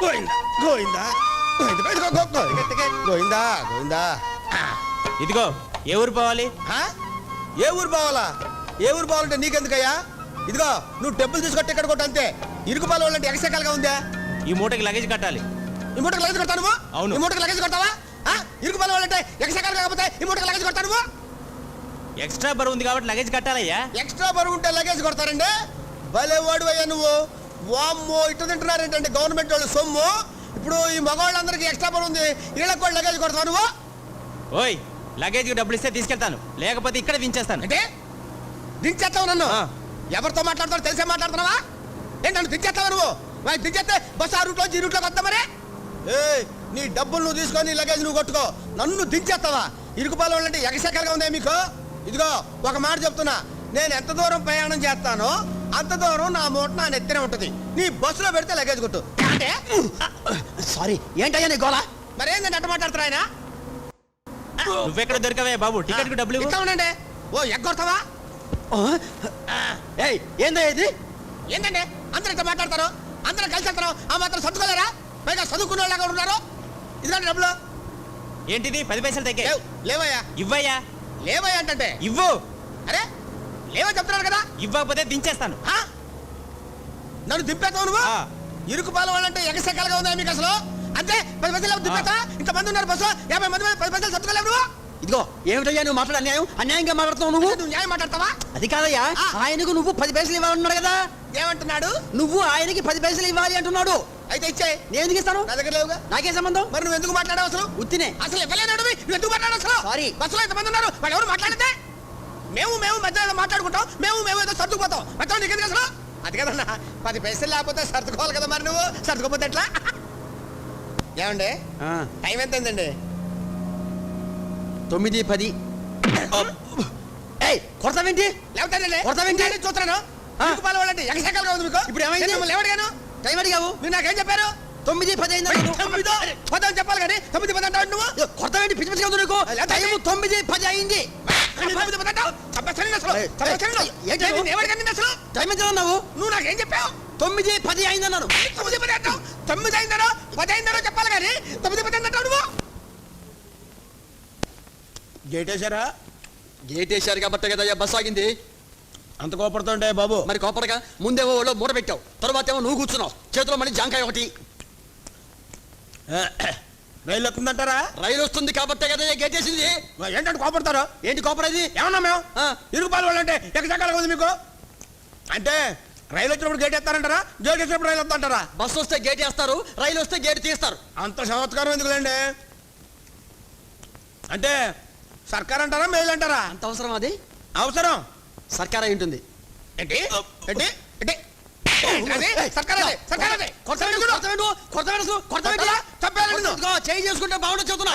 గోయిందా గోయిందా గోయిందా గోయిందా. ఇదిగో ఏ ఊరు పోవాలి? ఏ ఊరు పోవాలా? ఏ ఊరు పోవాలంటే నీకెందుకయ్యా? ఇదిగో నువ్వు డబ్బులు తీసుకొట్టి ఇక్కడ కొట్టు అంతే. ఇరుకు పాలు వాళ్ళంటే ఎక్సెకాలుగా ఉందా? ఈ మూటకి లగేజ్ కట్టాలి. ఈ మూటకి లగేజ్ కొడతాను నువ్వు? అవును. ఈ మూటకి లగేజ్ కొడతావా? ఇరుకు పాలు వాళ్ళంటే ఎక్సెకాలు కాకపోతే ఈ మూటకి లగేజ్ కొడతాను నువ్వు? ఎక్స్ట్రా బరువు ఉంది కాబట్టి లగేజ్ కట్టాలయ్యా. ఎక్స్ట్రా బరువు ఉంటే లగేజ్ కొడతారండి? భలే వాడు అయ్యా నువ్వు. వామ్మో ఇటు తింటున్నారేంటంటే గవర్నమెంట్ వాళ్ళు సొమ్ము. ఇప్పుడు ఈ మగవాళ్ళందరికీ ఎక్స్ట్రా బరువు ఉంది, వీళ్ళకి కూడా లగేజ్ కొడతావు నువ్వు? ఓయ్ లగేజ్కి డబ్బులు ఇస్తే తీసుకెళ్తాను, లేకపోతే ఇక్కడ దించేస్తాను. అంటే దించేస్తావు నన్ను? ఎవరితో మాట్లాడతావు తెలిసే మాట్లాడుతున్నావా? ఏంటి నన్ను దించేస్తావా నువ్వు? దించేస్తే బస్సు ఆ రూట్లో ఈ రూట్లోకి వస్తా మరి. నీ డబ్బులు నువ్వు తీసుకొని లగేజ్ నువ్వు కొట్టుకో, నన్ను దించేస్తావా? ఇరుకుపాలు వాళ్ళంటే ఎగసెకలుగా ఉందా మీకు? ఇదిగో ఒక మాట చెప్తున్నా, నేను ఎంత దూరం ప్రయాణం చేస్తానో అంత దూరం నా మూట నా నెత్తినే ఉంటుంది. నీ బస్సులో పెడితే లగేజ్ కొట్టు. అంటే సారీ ఏంటయ్యా నీ గోళ? మరేందండి అట్ట మాట్లాడుతున్నా ఆయన? నువ్వెక్కడ దొరకవే బాబు, టికెట్ కి డబ్బులు ఇట్లా ఉండండి. ఓ ఎగ్గొడతావా? ఏందా ఇది? ఏంటండి అందరూ ఇట్లా మాట్లాడతారు? అందరూ కలిసి వెళ్తారు, ఆ మాత్రం సర్దుకోలేరా? పైగా చదువుకునే వాళ్ళగా ఉన్నారు. ఇదిగోండి డబ్బులు. ఏంటిది? 10 పైసలు తగ్గే. లేవయ్యా. ఇవ్వయ్యా. లేవయ్యా అంటే ఇవ్వు. అరే లేవో చెప్తున్నాడు కదా. ఇవ్వకపోతే దించేస్తాను. నన్ను దింపేస్తావు నువ్వు? ఇరుకు పాలు వాళ్ళంటే ఎగసెక్కలుగా ఉందా మీకు అసలు? అంతే 10 పైసలు దింపేస్తా. ఇంతమంది ఉన్నారు బస్సు, 50 మంది 10 పైసలు సర్దుకోలేవు నువ్వు? ఇదిగో ఏమిటయ్యా నువ్వు మాట్లాడు అన్యాయం? అన్యాయంగా మాట్లాడుతున్నావు నువ్వు. నువ్వు న్యాయం మాట్లాడతావా? అది కాదయ్యా, ఆయనకు నువ్వు 10 పైసలు ఇవ్వాలన్నాడు కదా. ఏమంటున్నాడు? నువ్వు ఆయనకి 10 పైసలు ఇవ్వాలి అంటున్నాడు. అయితే ఇచ్చాయి. నేను ఎందుకు ఇస్తాను? నా దగ్గర లేవుగా. నాకే సంబంధం? మరి నువ్వు ఎందుకు మాట్లాడావు అసలు? ఉత్తినే. అసలు ఇవ్వలేనాడు నువ్వు ఎందుకు మాట్లాడావు అసలు? సారీ. బస్సులో ఎంతమంది ఉన్నారు, వాళ్ళు ఎవరు మాట్లాడితే? మేము మధ్యలో మాట్లాడుకుంటాం, మేము ఏదో సర్దుకుపోతాం. మధ్యలో నీకు ఎందుకు అసలు? అది కదన్నా 10 పైసలు లేకపోతే సర్దుకోవాలి కదా. మరి నువ్వు సర్దుకోపోతే ఎట్లా? ఏమండి టైం ఎంత అయిందండి? 9:10. కొడతావేంటి? లేకపోతే చూస్తున్నాను. వాళ్ళంటే ఎగసెక్కలుగా ఉంది మీకు. ఇప్పుడు ఏమైంది? లేవడిగాను టైం అడిగావు, మీరు నాకేం చెప్పారు? 9:10 అయింది. 9 చెప్పాలి కానీ 9:10 అంటావు నువ్వు. కొడతావేంటి? పిచ్చి పిచ్చిగా ఉంది నీకు. టైం 9:10 అయింది. టైం ఎంత అన్నావు? నువ్వు నాకేం చెప్పావు? 9:10 అయింది అన్నాను. 9:10 అంటావు. 9 అయిందనో 10 అయిందనో చెప్పాలి కానీ 9:10 అంటావు నువ్వు. గేట్ వేసారా? గేట్ వేసారు కాబట్టి కదా బస్ ఆగింది. అంత కోపడుతుంటే బాబు. మరి కోపడగా ముందేమో వాళ్ళు మూట పెట్టావు, తర్వాత ఏమో నువ్వు కూర్చున్నావు, చేతిలో మళ్ళీ జాంకాయ ఒకటి. రైలు వస్తుందంటారా? రైలు వస్తుంది కాబట్టి కదా గేట్ వేసింది. ఏంటంటే కోపడతారు? ఏంటి కోపడేది? ఏమన్నా మేము ఇరుగు పాలు వాళ్ళంటే ఎక్కడికి ఉంది మీకు? అంటే రైలు వచ్చినప్పుడు గేట్ వేస్తారంటారా? గేట్ వేసినప్పుడు రైలు వస్తుంటారా? బస్సు వస్తే గేట్ వేస్తారు, రైలు వస్తే గేట్ తీస్తారు. అంత చమత్కారం ఎందుకులేండి? అంటే సర్కార్ అంటారా మెయిల్ అంటారా? అంత అవసరం? అది అవసరం. సర్కార్ అయి ఉంటుంది. ఏంటి ఏంటి ఏంటి చేయి చేసుకుంటే బాగుంటుంది చెబుతున్నా.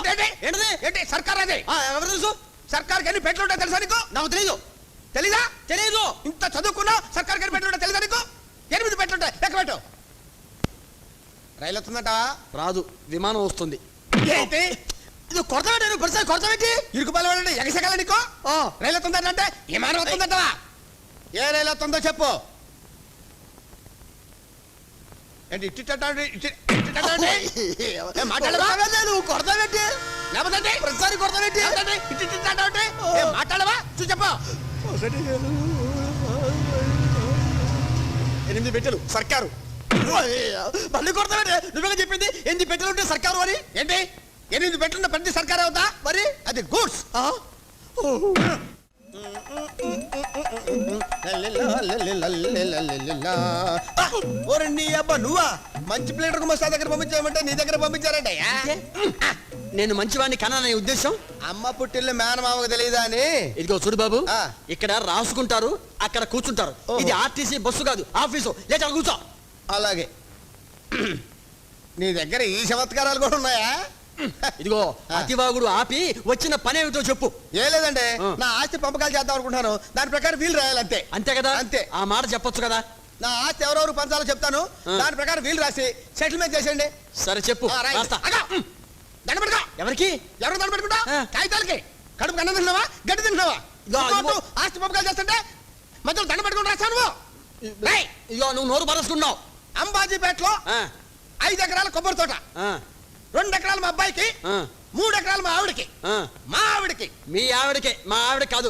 ఏంటి సర్కార్ అదే? ఎవరు తెలుసు? సర్కార్ ఎన్ని పెట్లు ఉంటాయి తెలుసా నీకు? నాకు తెలీదు. తెలీదా? తెలీదు. ఇంత చదువుకున్నా సర్కార్ ఎన్ని పెట్లు ఉంటాయి తెలుసా నీకు? 8 పెట్లు ఉంటాయి. లెక్క పెట్టు. రైలు వస్తుందట? రాదు, విమానం వస్తుంది. ఏంటి ఇది కొడతావేంటి? పరిస్థితి కొడతావేంటి? ఇరుకుపాలు వాళ్ళంటే ఎగసగల నీకు? రైలు వస్తుందంటే విమానం వస్తుందటవా? ఏ రైలు వస్తుందో చెప్పు. ఏంటి కొడతావేంటి? లేకపోతే ప్రతిసారి కొడతావేంటి? మాట్లాడవా? చూసి చెప్పు. 8 పెట్టెలు సర్కారు. మళ్ళీ కొడతావేంటి? నువ్వే చెప్పింది 8 పెట్టెలు ఉంటే సర్కారు అని. ఏంటి 8 పెట్లున్న ప్రతి సర్కారు అవుతా? మరి అది గూడ్స్. నువ్వా మంచి ప్లేటర్ మస్తా దగ్గర పంపించామంటే నీ దగ్గర పంపించారంటే నేను మంచివాడిని కనాలనే ఉద్దేశం. అమ్మ పుట్టిల్ని మేనమావకు తెలియదా అని. ఇదిగో చూడు బాబు, ఇక్కడ రాసుకుంటారు, అక్కడ కూర్చుంటారు. ఇది ఆర్టీసీ బస్సు కాదు, ఆఫీసు. లేచా కూర్చో. అలాగే నీ దగ్గర ఈ చమత్కారాలు కూడా ఉన్నాయా? ఇదిగో అతివాగుడు ఆపి వచ్చిన పని ఏమిటో చెప్పు. ఏ లేదండి, నా ఆస్తి పంపకాలు చేద్దాం అనుకుంటున్నాను. దాని ప్రకారం వీలు రాయాలంతే. అంతే కదా? అంతే. ఆ మాట చెప్పొచ్చు కదా. నా ఆస్తి ఎవరెవరు పంచాలో చెప్తాను, దాని ప్రకారం వీలు రాసి సెటిల్మెంట్ చేసేయండి. సరే చెప్పు. ఎవరికి ఎవరు దండ పెట్టుకుంటా? కాగితాలకి. కడుపు అన్నం తింటున్నావా గడ్డి తింటున్నావా? ఆస్తి పంపకాలు చేస్తుంటే మధ్యలో దండ పెట్టుకుని రాస్తాను. ఇదిగో నువ్వు నోరు పరచుకున్నావు. అంబాజీపేటలో 5 ఎకరాల కొబ్బరి తోట, ఆ, 2 ఎకరాలు మా అబ్బాయికి, ఆ, 3 ఎకరాలు మా ఆవిడకి. ఆ. మా ఆవిడకి మీ ఆవిడకే, మా ఆవిడ కాదు.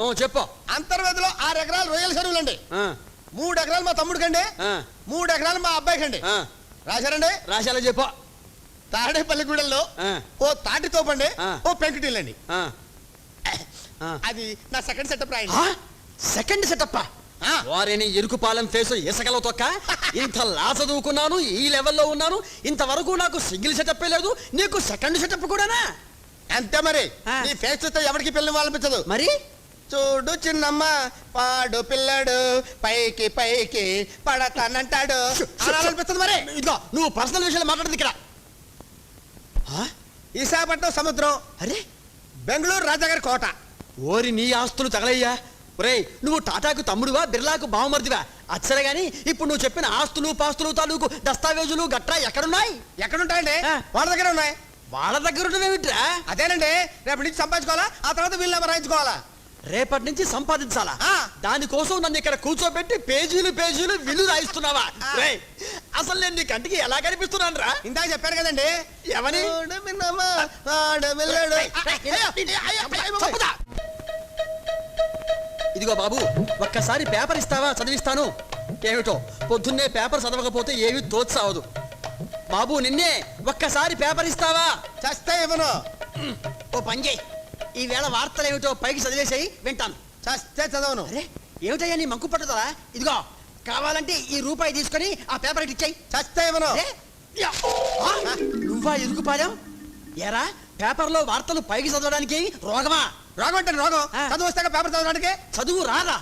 ఓ చెప్పు. అంతర్వేదిలో 6 ఎకరాలు రొయ్యల చెరువులండి, ఆ, 3 ఎకరాలు మా తమ్ముడికండి, ఆ, 3 ఎకరాలు మా అబ్బాయికండి. ఆ. రాశారండి. రాశాలో చెప్పు. తాడేపల్లిగూడెల్లో ఆ, ఓ తాటి తోపండి, ఆ. ఓ పెంకుటిల్లండి. ఆ, ఆ. అది నా సెకండ్ సెటప్ రాయండి. ఆ? సెకండ్ సెటప్ ఆ. వారిని ఎరుకుపాలెం ఫేసు ఇసకలో తొక్క. ఇంత లా చదువుకున్నాను, ఈ లెవెల్లో ఉన్నాను, ఇంతవరకు నాకు సింగిల్ సెటప్ లేదు, నీకు సెకండ్ సెటప్ కూడానా? అంతే మరి. ఆ. నీ ఫేస్ చూస్తే ఎవరికి పిల్లని వాళ్ళనిపించదు. మరి చూడు చిన్నమ్మ పాడు పిల్లడు పైకి పైకి పడతానంటాడు అనిపిస్తుంది మరి. ఇదిగో నువ్వు పర్సనల్ విషయాలు మాట్లాడదు ఇక్కడ. ఆ? విశాఖపట్నం సముద్రం, అరే బెంగళూరు రాజాగారి కోట. ఓరి నీ ఆస్తులు తగలయ్యా. ఒరేయ్ నువ్వు టాటాకు తమ్ముడువా, బిర్లాకు బావమర్దివా? అచ్చరే గాని ఇప్పుడు నువ్వు చెప్పిన ఆస్తులు పాస్తులు తాలూకు దస్తావేజులు గట్రా ఎక్కడున్నాయి? ఎక్కడుంటాయండి? ఆ. వాళ్ళ దగ్గర ఉన్నాయి. వాళ్ళ దగ్గర ఉన్నవేమిట్రా? అదేనండి, రేపటి నుంచి సంపాదించుకోవాలా, ఆ తర్వాత వీళ్ళు నెంబర్ రాయించుకోవాలా. రేపటి నుంచి సంపాదించాలా? ఆ. దానికోసం నన్ను ఇక్కడ కూర్చోబెట్టి పేజీలు పేజీలు విల్లు రాయిస్తున్నావా? ఆ. రేయ్, అసలు నేను నీ కంటికి ఎలా కనిపిస్తున్నాను రా? ఇందాక చెప్పారు కదండి. ఎవని? చూడు చిన్నమ్మ, పాడు పిల్లడు. చంపుతా. ఇదిగో బాబు, ఒక్కసారి పేపర్ ఇస్తావా, చదివిస్తాను. ఏమిటో పొద్దున్నే పేపర్ చదవకపోతే ఏమీ తోచావదు. బాబు నిన్నే, ఒక్కసారి పేపర్ ఇస్తావా? చస్తే ఇవ్వను. ఓ పని చేయి, ఈవేళ వార్తలు ఏమిటో పైకి చదివేసాయి, వింటాను. చస్తే చదవను. అరే ఏమిటయ్యా నీ మంకు పట్టుదలా? ఇదిగో కావాలంటే ఈ రూపాయి తీసుకొని ఆ పేపర్ ఇటు ఇచ్చేయి. చస్తే ఇవ్వను. అరే, యా. ఆ, నువ్వా ఇరుకుపాలెం? ఏరా పేపర్లో వార్తలు పైకి చదవడానికి రోగమా? రోగం అంటే రోగం. ఆ. చదువు వస్తాక పేపర్ చదవడానికి. చదువు రాదా?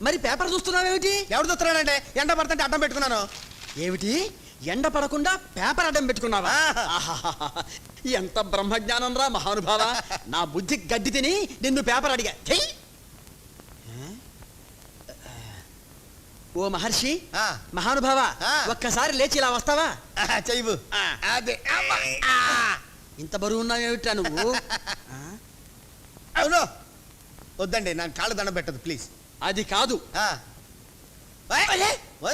మరి పేపర్ చూస్తున్నావేమిటి? ఎవరు చూస్తున్నాడంటే ఎండ పడుతుంటే అడ్డం పెట్టుకున్నాను. ఏమిటి ఎండ పడకుండా పేపర్ అడ్డం పెట్టుకున్నావా? ఆహా. ఆహాహాహా. ఎంత బ్రహ్మజ్ఞానం రా మహానుభావ. నా బుద్ధి గడ్డి తిని నిన్ను పేపర్ అడిగా. చెయ్యి. ఓ మహర్షి, ఆ. మహానుభావ, ఆ. ఒక్కసారి లేచి ఇలా వస్తావా? చెయ్యు. ఆ. అదే అమ్మా. ఆ. ఇంత బరువు ఉన్నావేమిట్రా నువ్వు? ఆ? అవును. వద్దండి, నాకు కాళ్ళు దండ పెట్టదు ప్లీజ్. అది కాదు. అరే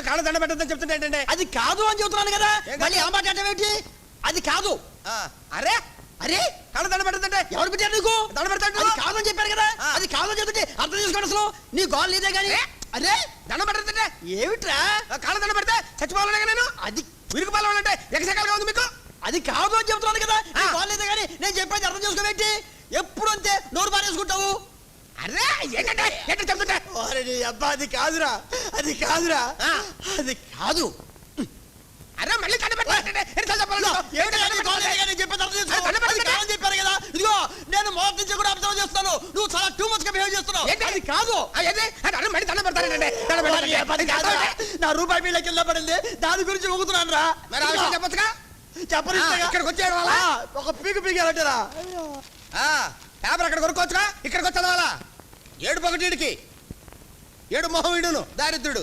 కాళ్ళు దండ పెట్టద్దని చెప్తుంటే ఏంటంటే. అది కాదు అని చెబుతున్నాను కదా, ఏం కాదు? మళ్ళీ ఆ మాట అంటావేమిటి? అది కాదు. అరే అరే కాళ్ళు దండ పెట్టద్దంటే ఎవరు పెట్టారు నీకు? దండ పెడతాడు. అది కాదని చెప్పారు కదా. ఆ. అది కాదని చెప్తుంటే అర్థం చేసుకోండి. అసలు నీ గోల్ నీదే గాని. అరే దండ పెట్టద్దంటే ఏమిట్రా? కాళ్ళు దండ పెడితే చచ్చిపోవాలనే నేను. అది విరుగు పాలంటే ఎగసకాలుగా ఉంది మీకు. అది కాదు అని చెబుతున్నాను కదా. నీ ఆ. గోల్ నీదే గాని నేను చెప్పేది అర్థం చేసుకోవేంటి? ఎప్పుడు అంతే నోరు పారేసుకుంటావు. అరే ఏంటంటే ఏంటంటే చెప్తుంటే. అబ్బా అది కాదురా, అది కాదురా, ఆ. అది కాదు. అరే మళ్ళీ దండ పెట్టాలంటే ఏమిటి నీ గోల్ నీదే గాని చెప్పేది అర్థం చేసుకో. అది కాదని చెప్పారు కదా. ఇదిగో నేను మొదటి నుంచి కూడా అబ్జర్వ్ చేస్తాను, నువ్వు చాలా టూ మచ్ గా బిహేవ్ చేస్తున్నావు. అది కాదు. మళ్ళీ దండ పెడతానంటే దండ అది కాదురా. నా రూపాయి బిళ్ళ కింద పడింది, దాని గురించి ఊగుతున్నాను రా. మరి ఆ విషయం చెప్పొచ్చుగా. చెప్పనిస్తాగా. ఇక్కడికి వచ్చేయడం వల్ల ఒక పీకు పీకాలంటారా? పేపర్ అక్కడ కొనుక్కోవచ్చుగా, ఇక్కడికి వచ్చి చదవాలా? ఏడు పొగటీడికి ఏడు మొహం వీడును దారిద్రుడు.